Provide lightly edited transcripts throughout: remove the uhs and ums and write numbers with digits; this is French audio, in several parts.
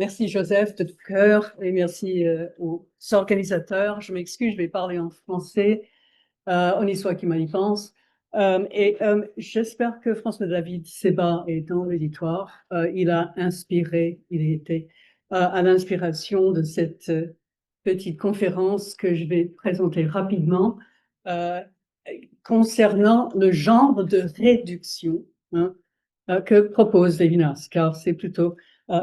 Merci Joseph de tout cœur et merci aux organisateurs. Je m'excuse, je vais parler en français. On y soit qui m'y pense. J'espère que François David Sebat est dans l'auditoire. Il a inspiré, il était à l'inspiration de cette petite conférence que je vais présenter rapidement euh, concernant le genre de réduction, hein, que propose Lévinas, car c'est plutôt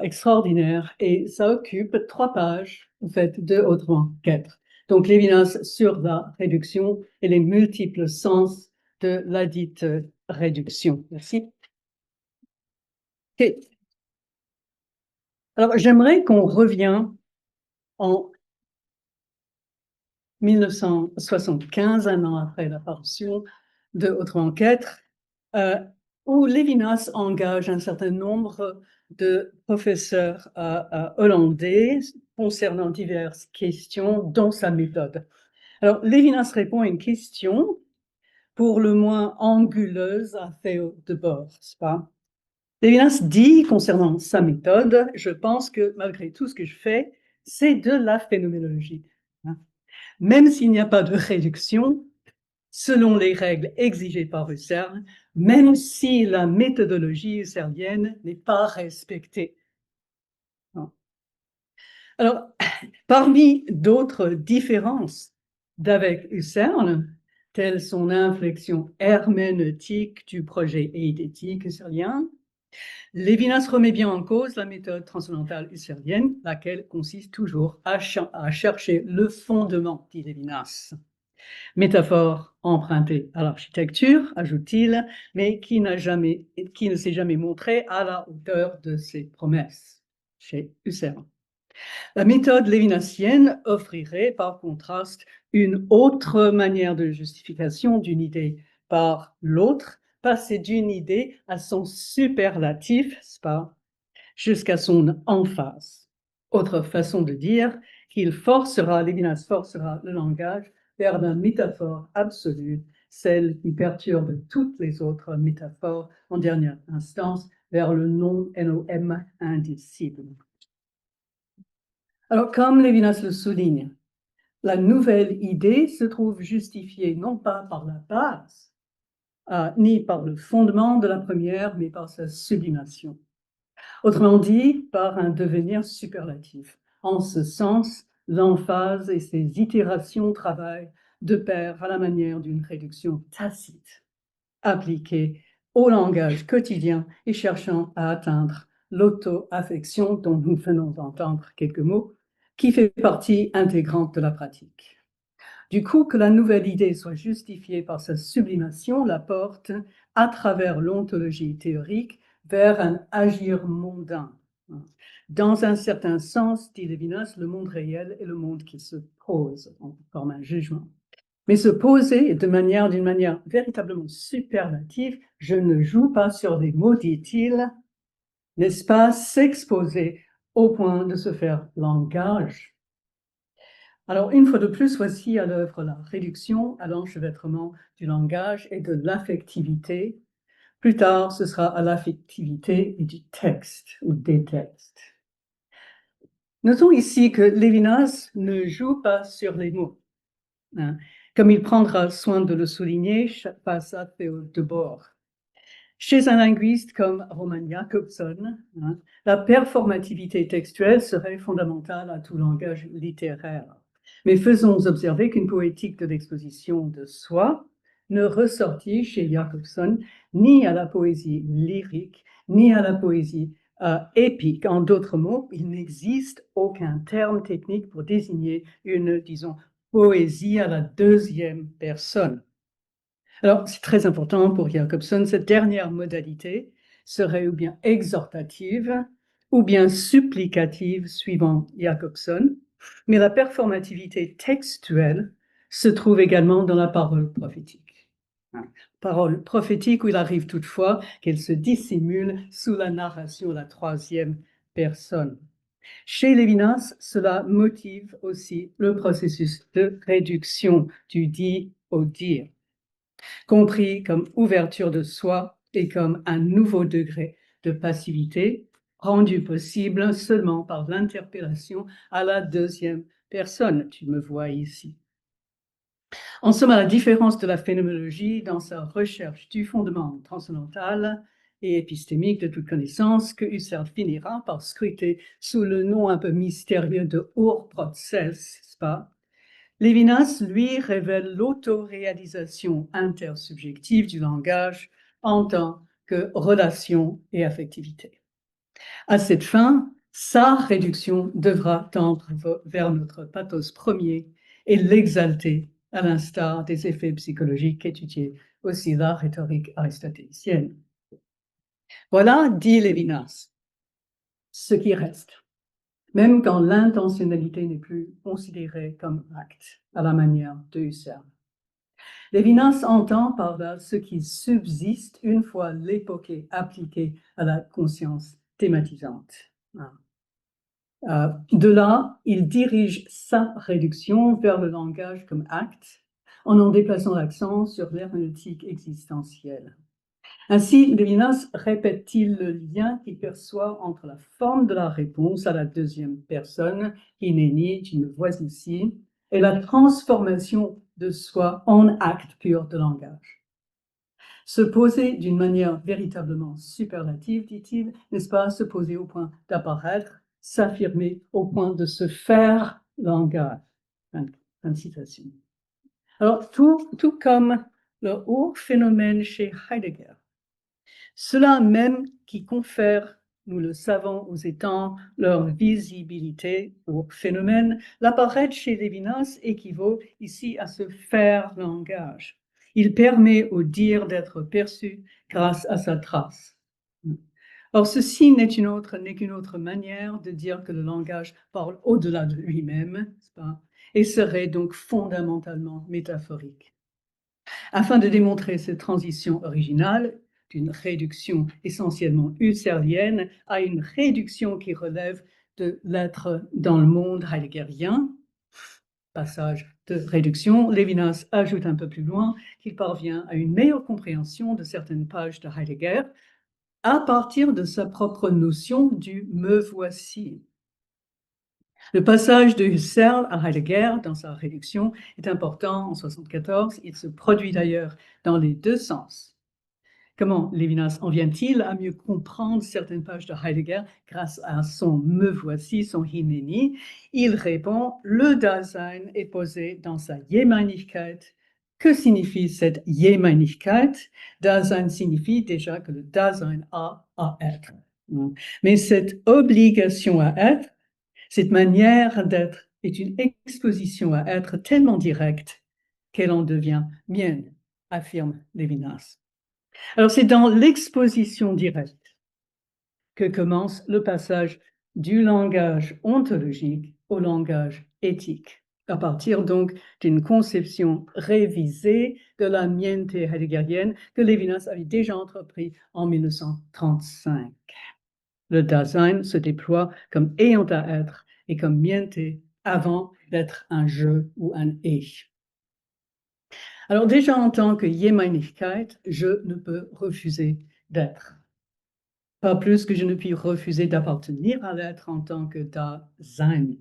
extraordinaire et ça occupe 3 pages, en fait, 2 autrement 4. Donc, Lévinas sur la réduction et les multiples sens de la dite réduction. Merci. Okay. Alors, j'aimerais qu'on revienne en 1975, un an après l'apparition de Autrement qu'être, où Lévinas engage un certain nombre de professeurs hollandais concernant diverses questions dans sa méthode. Alors, Lévinas répond à une question pour le moins anguleuse à Theo de Boer, n'est-ce pas? Lévinas dit concernant sa méthode, je pense que malgré tout ce que je fais, c'est de la phénoménologie. Même s'il n'y a pas de réduction, selon les règles exigées par Husserl, même si la méthodologie husserlienne n'est pas respectée. Alors, parmi d'autres différences d'avec Husserl, telle son inflexion herméneutique du projet eidétique husserlien, Lévinas remet bien en cause la méthode transcendantale husserlienne, laquelle consiste toujours à chercher le fondement, dit Lévinas. Métaphore empruntée à l'architecture, ajoute-t-il, mais qui ne s'est jamais montrée à la hauteur de ses promesses chez Husserl. La méthode lévinassienne offrirait par contraste une autre manière de justification d'une idée par l'autre, passer d'une idée à son superlatif, jusqu'à son emphase. Autre façon de dire Lévinas forcera le langage vers la métaphore absolue, celle qui perturbe toutes les autres métaphores, en dernière instance, vers le non-NOM indicible. Alors, comme Lévinas le souligne, la nouvelle idée se trouve justifiée non pas par la base, ni par le fondement de la première, mais par sa sublimation. Autrement dit, par un devenir superlatif. En ce sens, l'emphase et ses itérations travaillent de pair à la manière d'une réduction tacite, appliquée au langage quotidien et cherchant à atteindre l'auto-affection dont nous venons d'entendre quelques mots, qui fait partie intégrante de la pratique. Du coup, que la nouvelle idée soit justifiée par sa sublimation la porte, à travers l'ontologie théorique, vers un agir mondain. Dans un certain sens, dit Lévinas, le monde réel est le monde qui se pose en forme un jugement. Mais se poser d'une manière véritablement superlative, je ne joue pas sur des mots, dit-il, n'est-ce pas, s'exposer au point de se faire langage. Alors, une fois de plus, voici à l'œuvre la réduction à l'enchevêtrement du langage et de l'affectivité. Plus tard, ce sera à l'affectivité et du texte ou des textes. Notons ici que Lévinas ne joue pas sur les mots, comme il prendra soin de le souligner face à Theo de Boer. Chez un linguiste comme Roman Jakobson, la performativité textuelle serait fondamentale à tout langage littéraire. Mais faisons observer qu'une poétique de l'exposition de soi ne ressortit chez Jakobson ni à la poésie lyrique, ni à la poésie épique. En d'autres mots, il n'existe aucun terme technique pour désigner une, disons, poésie à la deuxième personne. Alors, c'est très important pour Jakobson, cette dernière modalité serait ou bien exhortative ou bien supplicative, suivant Jakobson, mais la performativité textuelle se trouve également dans la parole prophétique. Parole prophétique où il arrive toutefois qu'elle se dissimule sous la narration de la troisième personne. Chez Lévinas, cela motive aussi le processus de réduction du dit au dire, compris comme ouverture de soi et comme un nouveau degré de passivité, rendu possible seulement par l'interpellation à la deuxième personne. Tu me vois ici. En somme, à la différence de la phénoménologie dans sa recherche du fondement transcendantal et épistémique de toute connaissance, que Husserl finira par scruter sous le nom un peu mystérieux de Urprozess, n'est-ce pas? Lévinas, lui, révèle l'autoréalisation intersubjective du langage en tant que relation et affectivité. À cette fin, sa réduction devra tendre vers notre pathos premier et l'exalter à l'instar des effets psychologiques qu'étudiait aussi la rhétorique aristotélicienne. Voilà, dit Lévinas, ce qui reste, même quand l'intentionnalité n'est plus considérée comme acte, à la manière de Husserl. Lévinas entend par là ce qui subsiste une fois l'époque appliquée à la conscience thématisante. De là, il dirige sa réduction vers le langage comme acte, en déplaçant l'accent sur l'herméneutique existentielle. Ainsi, Lévinas répète-t-il le lien qu'il perçoit entre la forme de la réponse à la deuxième personne, Hineni, tu me vois ici, et la transformation de soi en acte pur de langage. Se poser d'une manière véritablement superlative, dit-il, n'est-ce pas, se poser au point d'apparaître, s'affirmer au point de se faire langage. Fin de citation. Alors, tout comme le haut phénomène chez Heidegger, cela même qui confère, nous le savons, aux étangs leur visibilité au phénomène, l'apparaître chez Lévinas équivaut ici à se faire langage. Il permet au dire d'être perçu grâce à sa trace. Or, ceci n'est qu'une autre manière de dire que le langage parle au-delà de lui-même, et serait donc fondamentalement métaphorique. Afin de démontrer cette transition originale, d'une réduction essentiellement husserlienne à une réduction qui relève de l'être dans le monde heideggerien, passage de réduction, Lévinas ajoute un peu plus loin qu'il parvient à une meilleure compréhension de certaines pages de Heidegger à partir de sa propre notion du me voici. Le passage de Husserl à Heidegger dans sa réduction est important en 1974. Il se produit d'ailleurs dans les deux sens. Comment Lévinas en vient-il à mieux comprendre certaines pages de Heidegger grâce à son me voici, son Hineni? Il répond, le Dasein est posé dans sa Jemeinigkeit. Que signifie cette Jemeinigkeit? Dasein signifie déjà que le Dasein a à être. Mais cette obligation à être, cette manière d'être est une exposition à être tellement directe qu'elle en devient mienne, affirme Lévinas. Alors, c'est dans l'exposition directe que commence le passage du langage ontologique au langage éthique, à partir donc d'une conception révisée de la miente heideggerienne que Lévinas avait déjà entrepris en 1935. Le Dasein se déploie comme ayant à être et comme miente avant d'être un je ou un ich. Alors déjà en tant que Jemeinigkeit, je ne peux refuser d'être. Pas plus que je ne puis refuser d'appartenir à l'être en tant que Dasein.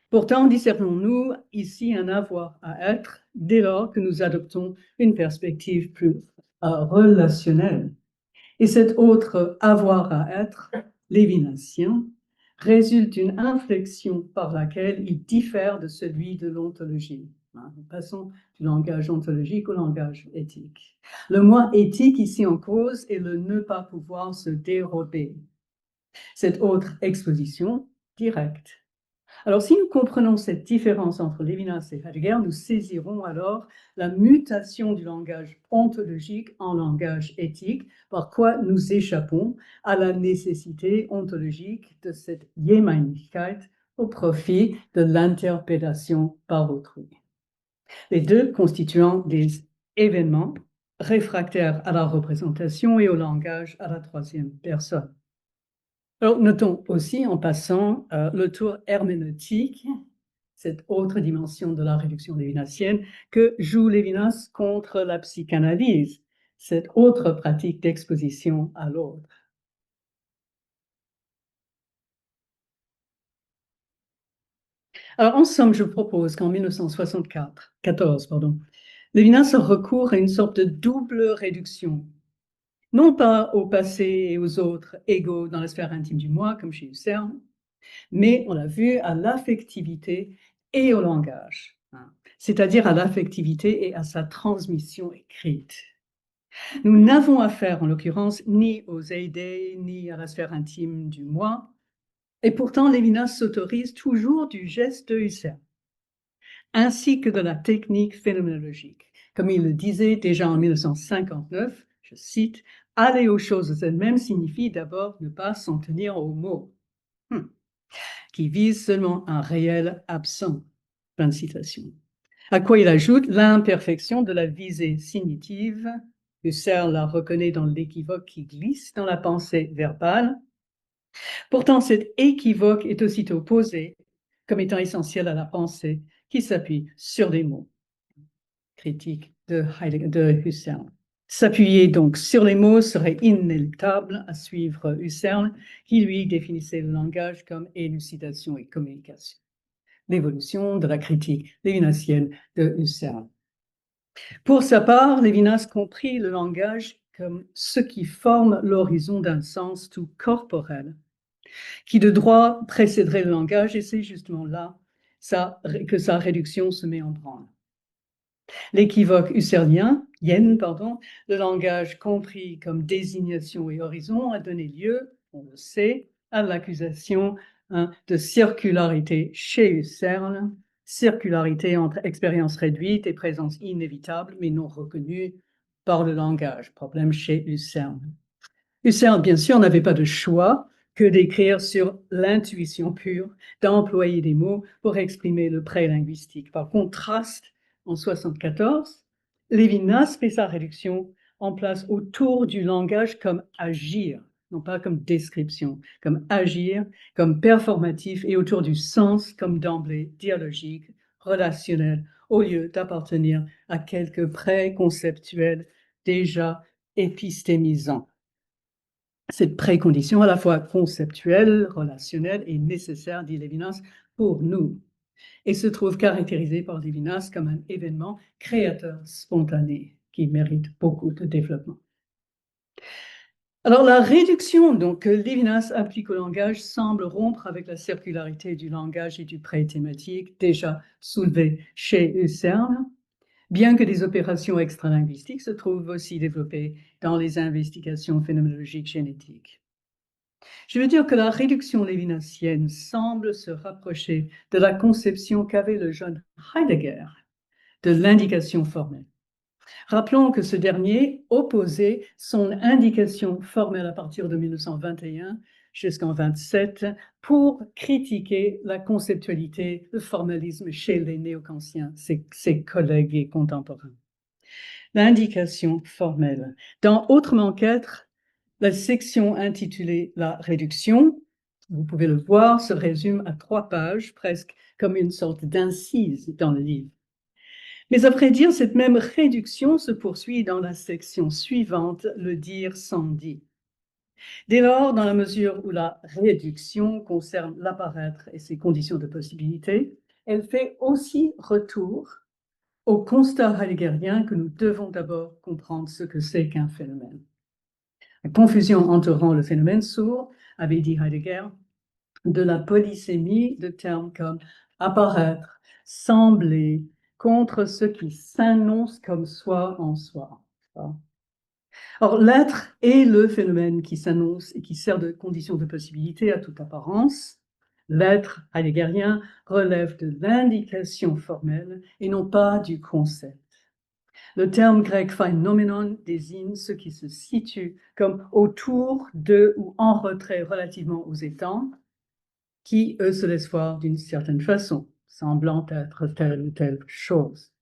Pourtant, discernons-nous ici un avoir à être dès lors que nous adoptons une perspective plus relationnelle. Et cet autre avoir à être, lévinasien, résulte d'une inflexion par laquelle il diffère de celui de l'ontologie. Nous passons du langage ontologique au langage éthique. Le moi éthique ici en cause est le ne pas pouvoir se dérober. Cette autre exposition directe. Alors, si nous comprenons cette différence entre Lévinas et Heidegger, nous saisirons alors la mutation du langage ontologique en langage éthique, par quoi nous échappons à la nécessité ontologique de cette Jemeinigkeit au profit de l'interpellation par autrui. Les deux constituant des événements réfractaires à la représentation et au langage à la troisième personne. Alors, notons aussi en passant le tour herméneutique, cette autre dimension de la réduction lévinassienne, que joue Lévinas contre la psychanalyse, cette autre pratique d'exposition à l'autre. Alors, en somme, je propose qu'en 1974, Lévinas recourt à une sorte de double réduction, non pas au passé et aux autres égaux dans la sphère intime du moi, comme chez Husserl, mais on l'a vu à l'affectivité et au langage, hein, c'est-à-dire à l'affectivité et à sa transmission écrite. Nous n'avons affaire, en l'occurrence, ni aux idées, ni à la sphère intime du moi, et pourtant Lévinas s'autorise toujours du geste de Husserl, ainsi que de la technique phénoménologique. Comme il le disait déjà en 1959, je cite, « Aller aux choses elles-mêmes signifie d'abord ne pas s'en tenir aux mots. » qui vise seulement un réel absent. Fin de citation. À quoi il ajoute l'imperfection de la visée signitive. Husserl la reconnaît dans l'équivoque qui glisse dans la pensée verbale. Pourtant, cet équivoque est aussitôt posé comme étant essentiel à la pensée qui s'appuie sur les mots. Critique de Husserl. S'appuyer donc sur les mots serait inéluctable à suivre Husserl, qui lui définissait le langage comme élucidation et communication. L'évolution de la critique lévinassienne de Husserl. Pour sa part, Lévinas comprit le langage comme ce qui forme l'horizon d'un sens tout corporel, qui de droit précéderait le langage, et c'est justement là que sa réduction se met en branle. L'équivoque husserlien, le langage compris comme désignation et horizon, a donné lieu, on le sait, à l'accusation de circularité chez Husserl, circularité entre expérience réduite et présence inévitable, mais non reconnue par le langage, problème chez Husserl. Husserl, bien sûr, n'avait pas de choix que d'écrire sur l'intuition pure, d'employer des mots pour exprimer le pré-linguistique. Par contraste, en 1974, Lévinas fait sa réduction en place autour du langage comme agir, non pas comme description, comme agir, comme performatif, et autour du sens comme d'emblée dialogique, relationnel, au lieu d'appartenir à quelques préconceptuels déjà épistémisants. Cette précondition, à la fois conceptuelle, relationnelle et nécessaire, dit Lévinas, pour nous, et se trouve caractérisée par Lévinas comme un événement créateur spontané qui mérite beaucoup de développement. Alors, la réduction donc, que Lévinas applique au langage semble rompre avec la circularité du langage et du pré-thématique déjà soulevée chez Husserl, bien que des opérations extralinguistiques se trouvent aussi développées dans les investigations phénoménologiques génétiques. Je veux dire que la réduction lévinassienne semble se rapprocher de la conception qu'avait le jeune Heidegger de l'indication formelle. Rappelons que ce dernier opposait son indication formelle à partir de 1921 jusqu'en 1927 pour critiquer la conceptualité, le formalisme chez les néo-kantiens, ses collègues et contemporains. L'indication formelle. Dans Autrement qu'être, la section intitulée La réduction, vous pouvez le voir, se résume à 3 pages, presque comme une sorte d'incise dans le livre. Mais à vrai dire, cette même réduction se poursuit dans la section suivante, le dire sans dit. Dès lors, dans la mesure où la réduction concerne l'apparaître et ses conditions de possibilité, elle fait aussi retour au constat heideggerien que nous devons d'abord comprendre ce que c'est qu'un phénomène. La confusion entourant le phénomène sourd, avait dit Heidegger, de la polysémie de termes comme apparaître, sembler, contre ce qui s'annonce comme soi en soi. Or, l'être est le phénomène qui s'annonce et qui sert de condition de possibilité à toute apparence. L'être heideggerien relève de l'indication formelle et non pas du concept. Le terme grec phenomenon désigne ce qui se situe comme autour de ou en retrait relativement aux étangs, qui, eux, se laissent voir d'une certaine façon, semblant être telle ou telle chose.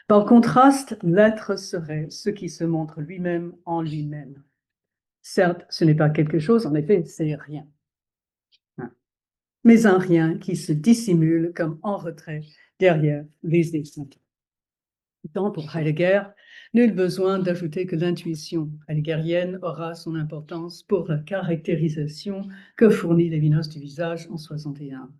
Par contraste, l'être serait ce qui se montre lui-même en lui-même. Certes, ce n'est pas quelque chose, en effet, c'est rien. Mais un rien qui se dissimule comme en retrait derrière les étangs. Tant pour Heidegger, nul besoin d'ajouter que l'intuition heideggerienne aura son importance pour la caractérisation que fournit Lévinas du visage en 61.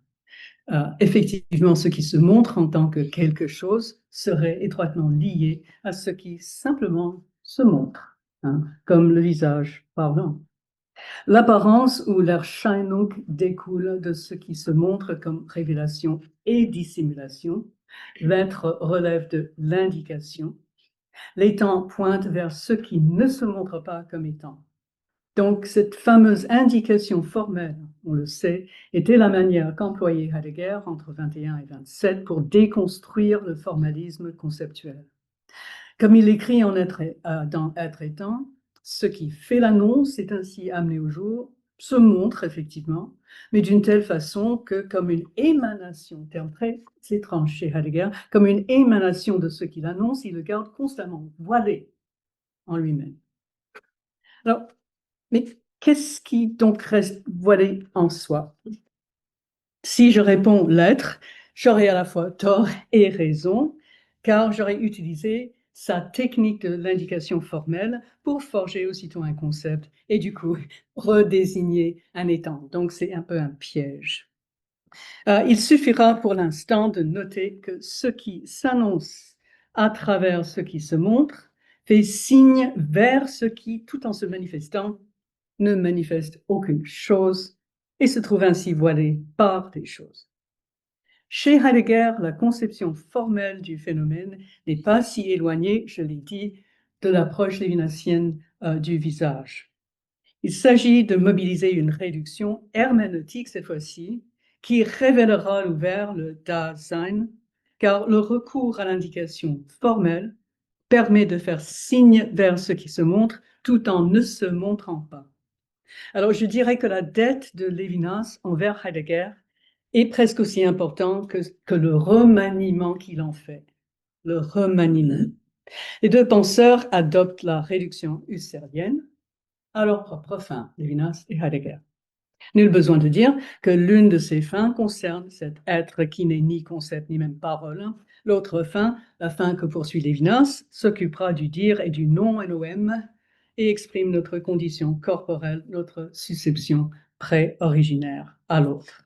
Effectivement, ce qui se montre en tant que quelque chose serait étroitement lié à ce qui simplement se montre, hein, comme le visage parlant. L'apparence ou l'Erscheinung découle de ce qui se montre comme révélation et dissimulation. L'être relève de l'indication. L'étant pointe vers ce qui ne se montre pas comme étant. Donc, cette fameuse indication formelle, on le sait, était la manière qu'employait Heidegger entre 21 et 27 pour déconstruire le formalisme conceptuel. Comme il écrit dans Être et temps, ce qui fait l'annonce est ainsi amené au jour, se montre effectivement, mais d'une telle façon que, comme une émanation, terme très étrange chez Heidegger, comme une émanation de ce qu'il annonce, il le garde constamment voilé en lui-même. Alors, mais qu'est-ce qui donc reste voilé en soi? Si je réponds l'être, j'aurai à la fois tort et raison, car j'aurais utilisé sa technique de l'indication formelle pour forger aussitôt un concept et du coup redésigner un étant. Donc c'est un peu un piège. Il suffira pour l'instant de noter que ce qui s'annonce à travers ce qui se montre fait signe vers ce qui, tout en se manifestant, ne manifeste aucune chose et se trouve ainsi voilé par des choses. Chez Heidegger, la conception formelle du phénomène n'est pas si éloignée, je l'ai dit, de l'approche lévinassienne du visage. Il s'agit de mobiliser une réduction herméneutique cette fois-ci, qui révélera l'ouvert, le Dasein, car le recours à l'indication formelle permet de faire signe vers ce qui se montre tout en ne se montrant pas. Alors, je dirais que la dette de Lévinas envers Heidegger est presque aussi importante que le remaniement qu'il en fait. Le remaniement. Les deux penseurs adoptent la réduction husserlienne à leur propre fin, Lévinas et Heidegger. Nul besoin de dire que l'une de ces fins concerne cet être qui n'est ni concept ni même parole. L'autre fin, la fin que poursuit Lévinas, s'occupera du dire et du non-NOM et exprime notre condition corporelle, notre susception pré-originaire à l'autre.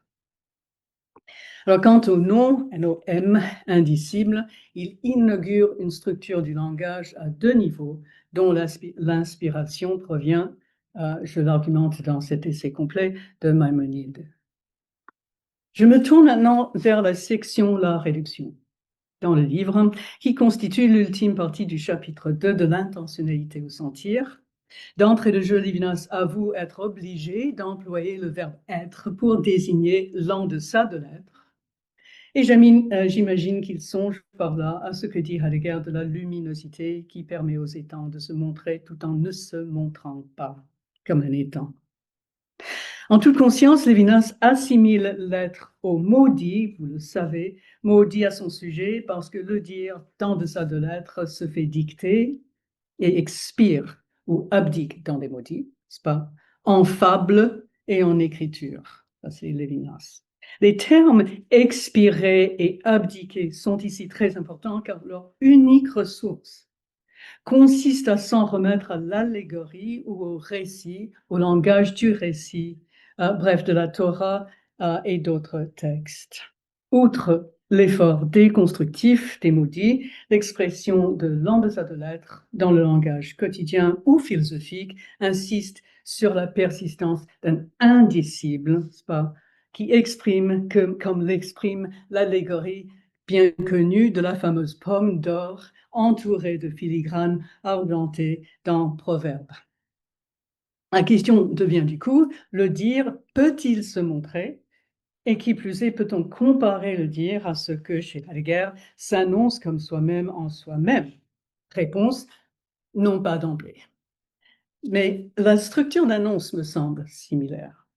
Alors, quant au non-NOM indicible, il inaugure une structure du langage à deux niveaux dont l'inspiration provient, je l'argumente dans cet essai complet, de Maïmonide. Je me tourne maintenant vers la section La réduction dans le livre, qui constitue l'ultime partie du chapitre 2 de l'intentionnalité au sentir. D'entrée de jeu, Lévinas avoue être obligé d'employer le verbe être pour désigner l'en deçà de l'être. Et j'imagine qu'il songe par là à ce que dit Heidegger de la luminosité qui permet aux étangs de se montrer tout en ne se montrant pas comme un étang. En toute conscience, Lévinas assimile l'être au maudit, vous le savez, maudit à son sujet parce que le dire tant deçà de l'être se fait dicter et expire ou abdique dans les maudits, n'est-ce pas, en fable et en écriture. Ça, c'est Lévinas. Les termes expirer et abdiquer sont ici très importants car leur unique ressource consiste à s'en remettre à l'allégorie ou au récit, au langage du récit, bref, de la Torah et d'autres textes. Outre l'effort déconstructif des maudits, l'expression de l'en-deçà de l'être dans le langage quotidien ou philosophique insiste sur la persistance d'un indicible, n'est-ce pas, qui exprime, comme l'exprime l'allégorie bien connue de la fameuse pomme d'or entourée de filigranes argentées dans Proverbe. La question devient du coup, le dire peut-il se montrer? Et qui plus est, peut-on comparer le dire à ce que, chez Heidegger, s'annonce comme soi-même en soi-même? Réponse, non pas d'emblée. Mais la structure d'annonce me semble similaire.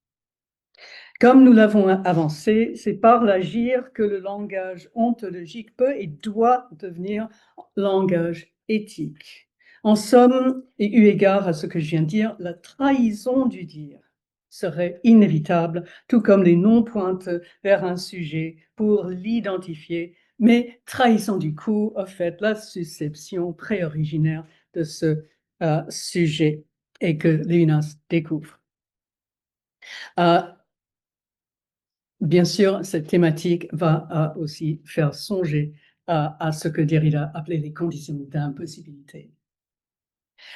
Comme nous l'avons avancé, c'est par l'agir que le langage ontologique peut et doit devenir langage éthique. En somme, et eu égard à ce que je viens de dire, la trahison du dire serait inévitable, tout comme les non-pointes vers un sujet pour l'identifier, mais trahissant du coup, en fait, la susception préoriginaire de ce sujet et que Lévinas découvre. Bien sûr, cette thématique va aussi faire songer à ce que Derrida appelait les conditions d'impossibilité.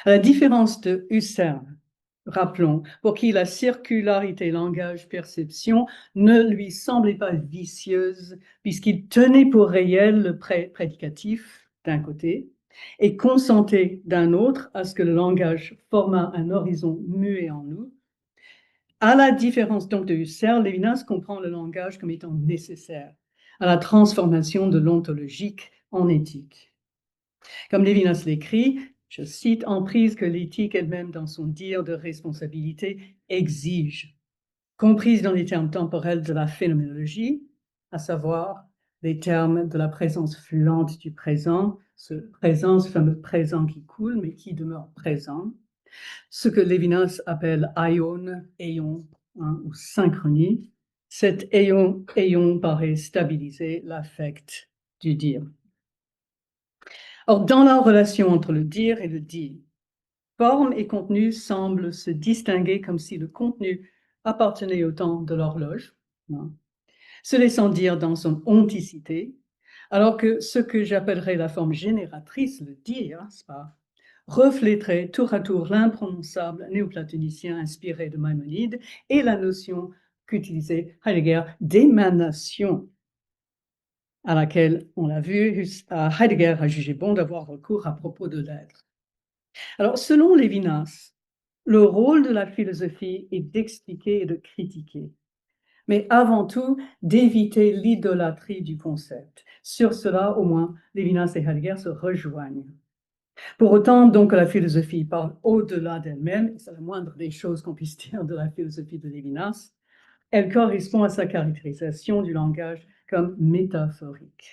À la différence de Husserl, rappelons, pour qui la circularité langage-perception ne lui semblait pas vicieuse, puisqu'il tenait pour réel le prédicatif d'un côté et consentait d'un autre à ce que le langage formât un horizon muet en nous. À la différence donc de Husserl, Lévinas comprend le langage comme étant nécessaire à la transformation de l'ontologique en éthique. Comme Lévinas l'écrit, je cite, en prise que l'éthique elle-même dans son dire de responsabilité exige, comprise dans les termes temporels de la phénoménologie, à savoir les termes de la présence fluente du présent, ce fameux présent qui coule mais qui demeure présent, ce que Lévinas appelle aion, ou synchronie. Cet aion paraît stabiliser l'affect du dire. Or, dans la relation entre le dire et le dit, forme et contenu semblent se distinguer comme si le contenu appartenait au temps de l'horloge, se laissant dire dans son onticité, alors que ce que j'appellerais la forme génératrice, le dire, c'est pas, reflèterait tour à tour l'imprononçable néoplatonicien inspiré de Maïmonide et la notion qu'utilisait Heidegger d'émanation, à laquelle, on l'a vu, Heidegger a jugé bon d'avoir recours à propos de l'être. Alors, selon Lévinas, le rôle de la philosophie est d'expliquer et de critiquer, mais avant tout d'éviter l'idolâtrie du concept. Sur cela, au moins, Lévinas et Heidegger se rejoignent. Pour autant, donc, que la philosophie parle au-delà d'elle-même, et c'est la moindre des choses qu'on puisse dire de la philosophie de Lévinas, elle correspond à sa caractérisation du langage comme métaphorique.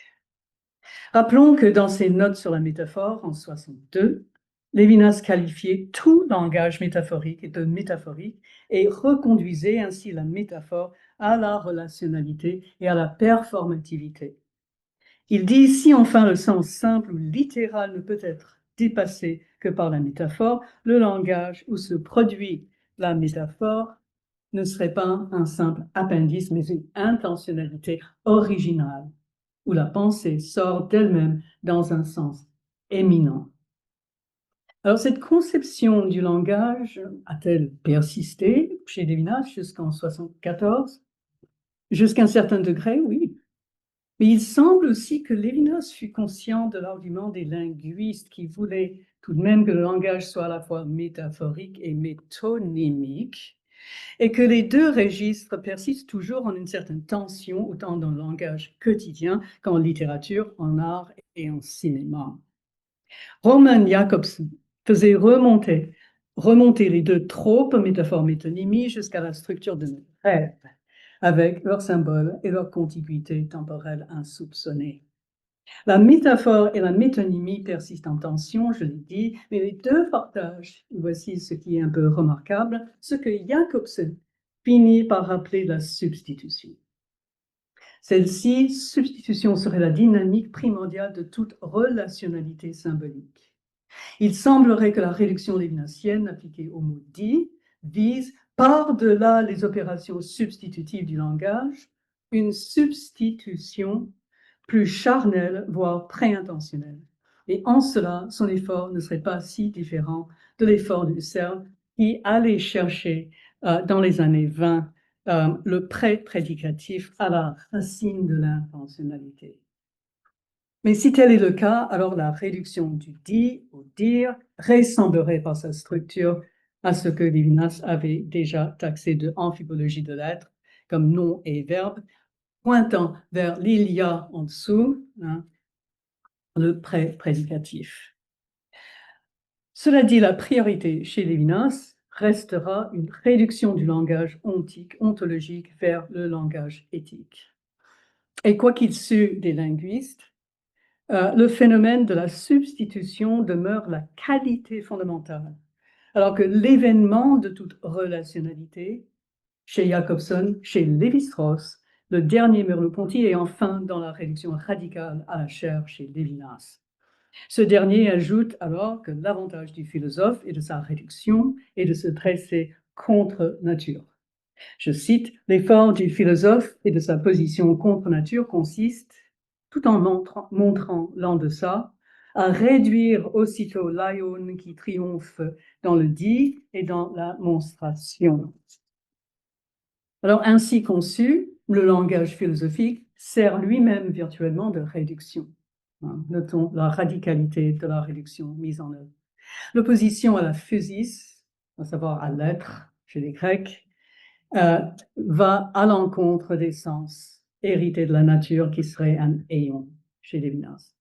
Rappelons que dans ses notes sur la métaphore, en 62, Lévinas qualifiait tout langage métaphorique de métaphorique et reconduisait ainsi la métaphore à la relationnalité et à la performativité. Il dit, si enfin le sens simple ou littéral ne peut être dépassé que par la métaphore, le langage où se produit la métaphore ne serait pas un simple appendice, mais une intentionnalité originale, où la pensée sort d'elle-même dans un sens éminent. Alors, cette conception du langage a-t-elle persisté chez Lévinas jusqu'en 1974? Jusqu'à un certain degré, oui. Mais il semble aussi que Lévinas fut conscient de l'argument des linguistes qui voulaient tout de même que le langage soit à la fois métaphorique et métonymique, et que les deux registres persistent toujours en une certaine tension, autant dans le langage quotidien qu'en littérature, en art et en cinéma. Roman Jakobson faisait remonter les deux tropes, métaphore, métonymie, jusqu'à la structure de nos rêves, avec leurs symboles et leur contiguïté temporelle insoupçonnée. La métaphore et la métonymie persistent en tension, je l'ai dit, mais les deux partagent, voici ce qui est un peu remarquable, ce que Jakobson finit par appeler la substitution. Celle-ci, substitution, serait la dynamique primordiale de toute relationnalité symbolique. Il semblerait que la réduction lévinassienne appliquée au mot dit vise, par-delà les opérations substitutives du langage, une substitution plus charnelle, voire préintentionnelle. Et en cela, son effort ne serait pas si différent de l'effort de Husserl qui allait chercher dans les années 20 le prédicatif à la racine de l'intentionnalité. Mais si tel est le cas, alors la réduction du dit au dire ressemblerait par sa structure à ce que Lévinas avait déjà taxé de amphibologie de l'être, comme nom et verbe, pointant vers l'il y a en dessous, le prédicatif. Cela dit, la priorité chez Lévinas restera une réduction du langage ontique, ontologique, vers le langage éthique. Et quoi qu'il sût des linguistes, le phénomène de la substitution demeure la qualité fondamentale, alors que l'événement de toute relationnalité, chez Jacobson, chez Lévi-Strauss, le dernier Merleau-Ponty et enfin dans la réduction radicale à la chair chez Lévinas. Ce dernier ajoute alors que l'avantage du philosophe et de sa réduction est de se dresser contre nature. Je cite, l'effort du philosophe et de sa position contre nature consiste, tout en montrant l'en-deçà, à réduire aussitôt l'aion qui triomphe dans le dit et dans la monstration. Alors, ainsi conçu, le langage philosophique sert lui-même virtuellement de réduction. Notons la radicalité de la réduction mise en œuvre. L'opposition à la physis, à savoir à l'être chez les Grecs, va à l'encontre des sens hérités de la nature qui serait un aeon chez Lévinas.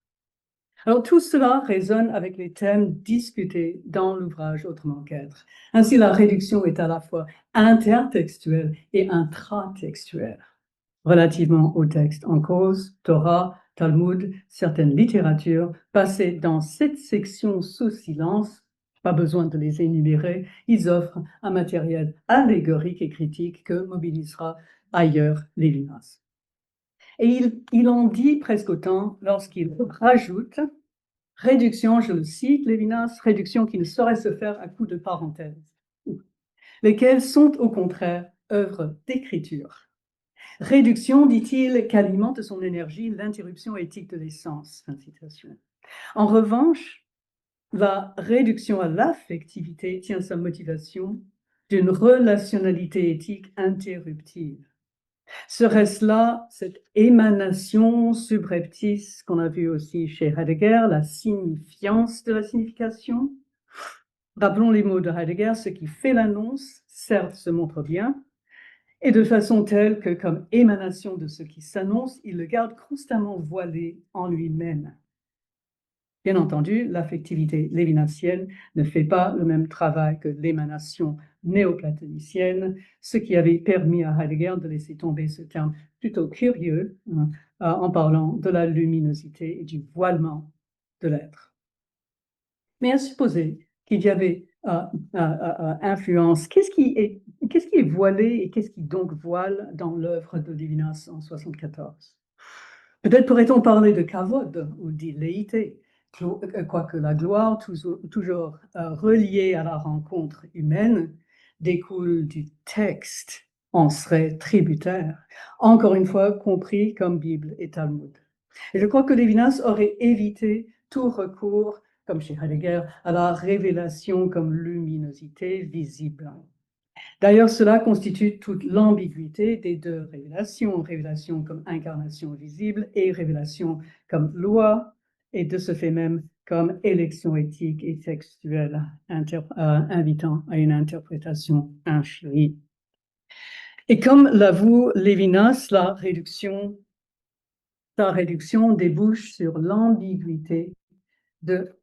Alors tout cela résonne avec les thèmes discutés dans l'ouvrage Autrement qu'être. Ainsi, la réduction est à la fois intertextuelle et intratextuelle relativement au texte en cause, Torah, Talmud, certaines littératures, passées dans cette section sous silence, pas besoin de les énumérer, ils offrent un matériel allégorique et critique que mobilisera ailleurs Lévinas. Et il en dit presque autant lorsqu'il rajoute réduction, je le cite, Lévinas, réduction qui ne saurait se faire à coup de parenthèses, lesquelles sont au contraire œuvres d'écriture. Réduction, dit-il, qu'alimente son énergie l'interruption éthique de l'essence. En revanche, la réduction à l'affectivité tient sa motivation d'une relationnalité éthique interruptive. Serait-ce là cette émanation subreptice qu'on a vue aussi chez Heidegger, la signifiance de la signification? Rappelons les mots de Heidegger, ce qui fait l'annonce, certes, se montre bien, et de façon telle que, comme émanation de ce qui s'annonce, il le garde constamment voilé en lui-même. Bien entendu, l'affectivité lévinasienne ne fait pas le même travail que l'émanation néoplatonicienne, ce qui avait permis à Heidegger de laisser tomber ce terme plutôt curieux en parlant de la luminosité et du voilement de l'être. Mais à supposer qu'il y avait influence, qu'est-ce qui est voilé et qu'est-ce qui donc voile dans l'œuvre de Lévinas en 74? Peut-être pourrait-on parler de kavod ou d'illéité, quoique la gloire, toujours reliée à la rencontre humaine, découle du texte, en serait tributaire, encore une fois compris comme Bible et Talmud. Et je crois que Lévinas aurait évité tout recours, comme chez Heidegger, à la révélation comme luminosité visible. D'ailleurs, cela constitue toute l'ambiguïté des deux révélations, révélation comme incarnation visible et révélation comme loi, et de ce fait même comme élection éthique et textuelle, invitant à une interprétation infinie. Et comme l'avoue Lévinas, sa réduction débouche sur l'ambiguïté de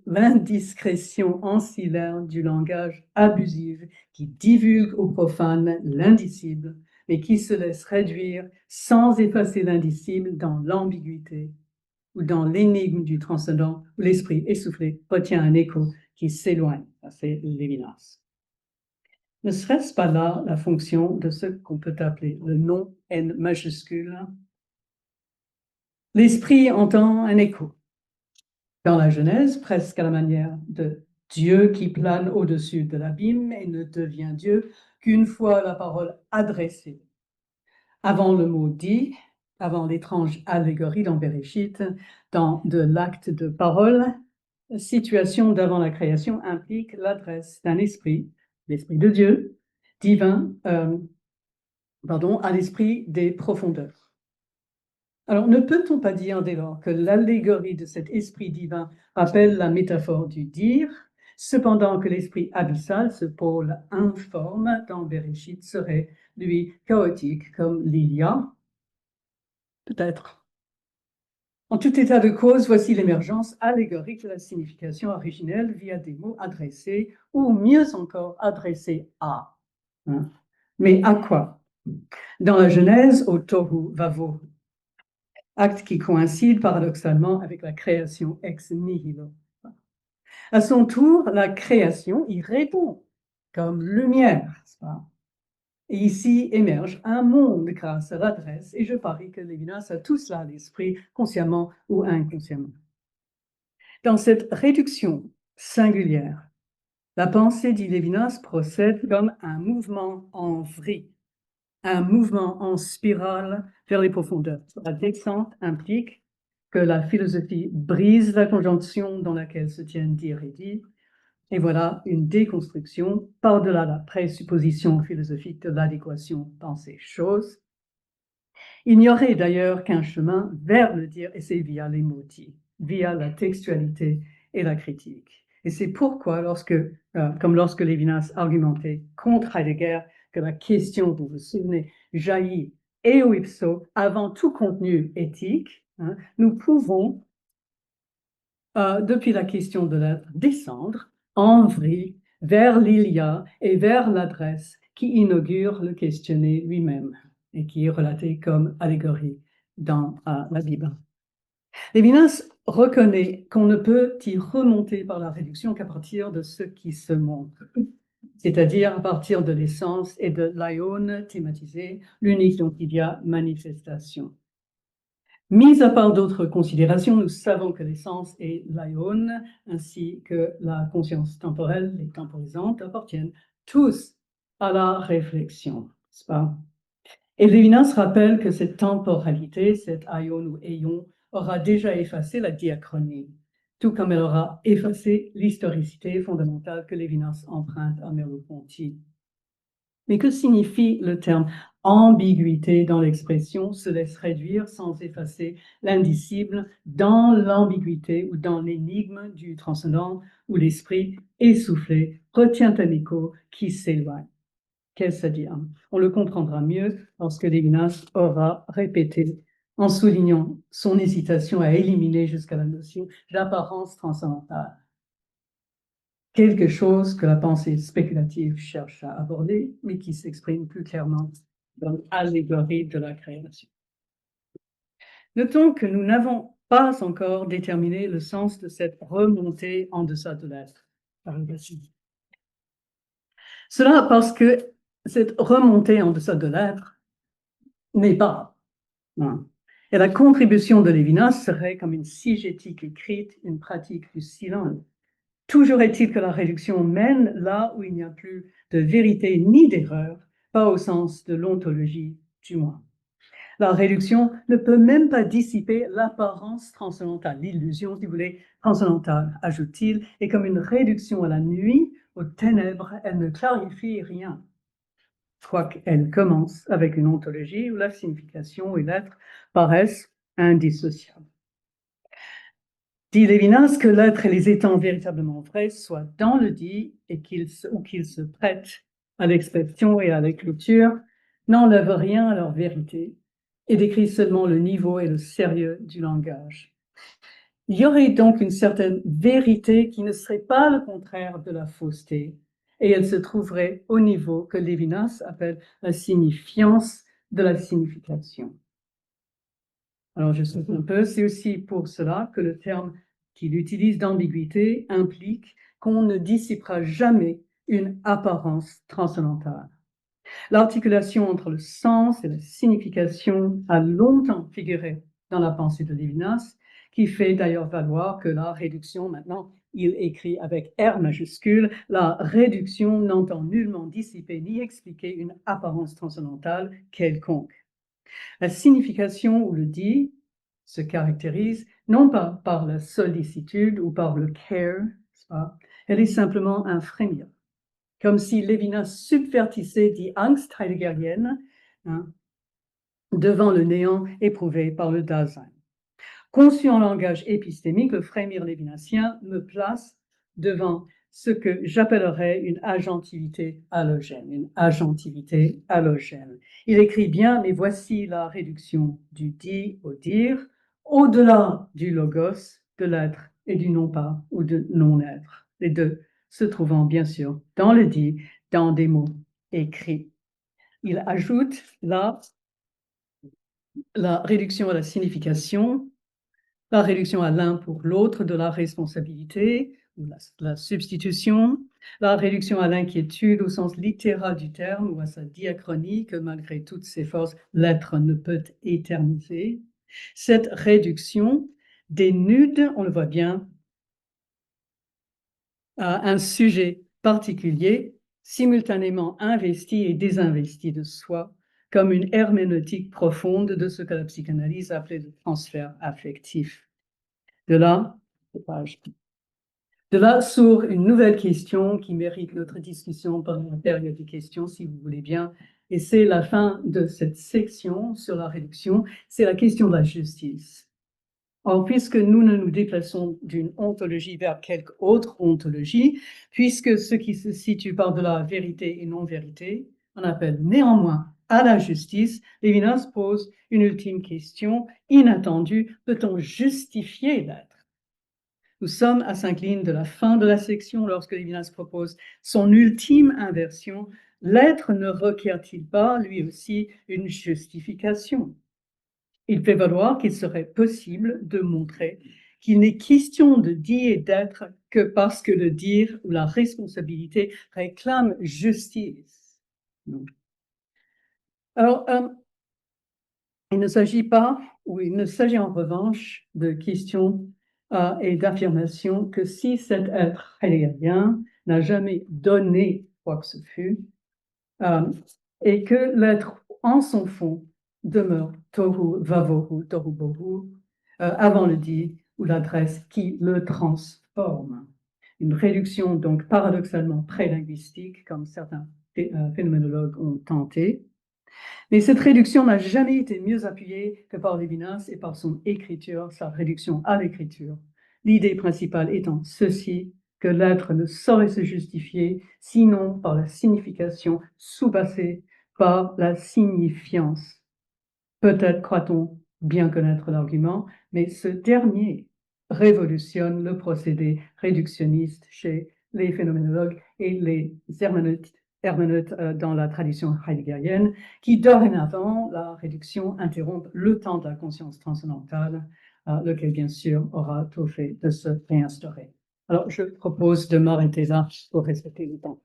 l'indiscrétion ancillaire du langage abusif qui divulgue au profane l'indicible, mais qui se laisse réduire sans effacer l'indicible dans l'ambiguïté ou dans l'énigme du transcendant, où l'esprit essoufflé retient un écho qui s'éloigne. Ça, c'est Lévinas. Ne serait-ce pas là la fonction de ce qu'on peut appeler le nom N majuscule? L'esprit entend un écho. Dans la Genèse, presque à la manière de Dieu qui plane au-dessus de l'abîme et ne devient Dieu qu'une fois la parole adressée. Avant le mot dit, avant l'étrange allégorie dans Bereshit, dans de l'acte de parole, la situation d'avant la création implique l'adresse d'un esprit, l'esprit de Dieu, divin, à l'esprit des profondeurs. Alors, ne peut-on pas dire dès lors que l'allégorie de cet esprit divin rappelle la métaphore du dire, cependant que l'esprit abyssal, ce pôle informe dans Bereshit, serait, lui, chaotique comme l'Ilia? Peut-être. En tout état de cause, voici l'émergence allégorique de la signification originelle via des mots adressés, ou mieux encore, adressés à. Mais à quoi? Dans la Genèse, au tohu vavohu, acte qui coïncide paradoxalement avec la création ex nihilo. À son tour, la création y répond comme lumière. Et ici émerge un monde grâce à l'adresse, et je parie que Lévinas a tout cela à l'esprit, consciemment ou inconsciemment. Dans cette réduction singulière, la pensée, dit Lévinas, procède comme un mouvement en vrille, un mouvement en spirale vers les profondeurs. La descente implique que la philosophie brise la conjonction dans laquelle se tiennent dire et dit, et voilà une déconstruction par-delà la présupposition philosophique de l'adéquation pensée-chose. Il n'y aurait d'ailleurs qu'un chemin vers le dire, et c'est via les mots-dits, via la textualité et la critique. Et c'est pourquoi, comme lorsque Lévinas argumentait contre Heidegger, que la question, vous vous souvenez, jaillit eo ipso avant tout contenu éthique, nous pouvons, depuis la question de l'être, descendre en vrille vers l'Ilia et vers l'adresse qui inaugure le questionné lui-même et qui est relaté comme allégorie dans la Bible. Lévinas reconnaît qu'on ne peut y remonter par la réduction qu'à partir de ce qui se montre, c'est-à-dire à partir de l'essence et de l'aion thématisé, l'unique dont il y a manifestation. Mis à part d'autres considérations, nous savons que l'essence et l'aion, ainsi que la conscience temporelle et temporisante, appartiennent tous à la réflexion, n'est-ce pas? Et Lévinas rappelle que cette temporalité, cette aion ou aion, aura déjà effacé la diachronie, tout comme elle aura effacé l'historicité fondamentale que Lévinas emprunte à Merleau-Ponty. Mais que signifie le terme ambiguïté dans l'expression se laisse réduire sans effacer l'indicible dans l'ambiguïté ou dans l'énigme du transcendant où l'esprit essoufflé retient un écho qui s'éloigne. Qu'est-ce à dire? On le comprendra mieux lorsque Lévinas aura répété en soulignant son hésitation à éliminer jusqu'à la notion d'apparence transcendantale. Quelque chose que la pensée spéculative cherche à aborder, mais qui s'exprime plus clairement dans l'allégorie de la création. Notons que nous n'avons pas encore déterminé le sens de cette remontée en deçà de l'être par le passé. Cela parce que cette remontée en deçà de l'être n'est pas. Et la contribution de Lévinas serait comme une sigétique écrite, une pratique du silence. Toujours est-il que la réduction mène là où il n'y a plus de vérité ni d'erreur, pas au sens de l'ontologie du moi. La réduction ne peut même pas dissiper l'apparence transcendantale, l'illusion, si vous voulez, transcendantale, ajoute-t-il, et comme une réduction à la nuit, aux ténèbres, elle ne clarifie rien. Quoiqu'elle commence avec une ontologie où la signification et l'être paraissent indissociables. Dit Lévinas que l'être et les étant véritablement vrais soient dans le dit et qu'ils se prêtent à l'expression et à l'écriture, n'enlève rien à leur vérité et décrit seulement le niveau et le sérieux du langage. Il y aurait donc une certaine vérité qui ne serait pas le contraire de la fausseté, et elle se trouverait au niveau que Lévinas appelle la signifiance de la signification. Alors, je souffle un peu, c'est aussi pour cela que le terme qu'il utilise d'ambiguïté implique qu'on ne dissipera jamais une apparence transcendantale. L'articulation entre le sens et la signification a longtemps figuré dans la pensée de Lévinas, qui fait d'ailleurs valoir que la réduction, maintenant, il écrit avec R majuscule, la réduction n'entend nullement dissiper ni expliquer une apparence transcendantale quelconque. La signification ou le dit se caractérise non pas par la sollicitude ou par le care, elle est simplement un frémir, comme si Lévinas subvertissait die Angst heideggerienne devant le néant éprouvé par le Dasein. Conçu en langage épistémique, le frémir lévinassien me place devant ce que j'appellerais une agentivité halogène, Il écrit bien, mais voici la réduction du dit au dire, au-delà du logos, de l'être et du non-pas ou de non-être. Les deux se trouvant bien sûr dans le dit, dans des mots écrits. Il ajoute là la réduction à la signification, la réduction à l'un pour l'autre de la responsabilité, ou la substitution, la réduction à l'inquiétude au sens littéral du terme ou à sa diachronie que malgré toutes ses forces, l'être ne peut éterniser. Cette réduction dénude, on le voit bien, à un sujet particulier, simultanément investi et désinvesti de soi, comme une herméneutique profonde de ce que la psychanalyse appelait le transfert affectif. De là s'ouvre une nouvelle question qui mérite notre discussion pendant la période des questions, si vous voulez bien. Et c'est la fin de cette section sur la réduction, c'est la question de la justice. Or, puisque nous ne nous déplaçons d'une ontologie vers quelque autre ontologie, puisque ce qui se situe par-delà vérité et non-vérité, on appelle néanmoins à la justice, Lévinas pose une ultime question inattendue: peut-on justifier l'être? Nous sommes à 5 lignes de la fin de la section lorsque Lévinas propose son ultime inversion. L'être ne requiert-il pas, lui aussi, une justification? Il fait valoir qu'il serait possible de montrer qu'il n'est question de dire et d'être que parce que le dire ou la responsabilité réclame justice. Non. Alors, il ne s'agit en revanche de questions et d'affirmations que si cet être heideggerien n'a jamais donné quoi que ce fût, et que l'être en son fond demeure tohu vavohu, tohu bohu, avant le dit ou l'adresse qui le transforme. Une réduction donc paradoxalement prélinguistique, comme certains phénoménologues ont tenté. Mais cette réduction n'a jamais été mieux appuyée que par Lévinas et par son écriture, sa réduction à l'écriture. L'idée principale étant ceci, que l'être ne saurait se justifier sinon par la signification sous-bassée par la signifiance. Peut-être croit-on bien connaître l'argument, mais ce dernier révolutionne le procédé réductionniste chez les phénoménologues et les herméneutes dans la tradition heideggerienne, qui dorénavant, la réduction interrompt le temps de la conscience transcendantale, lequel bien sûr aura tout fait de se réinstaurer. Alors, je propose de m'arrêter là pour respecter le temps.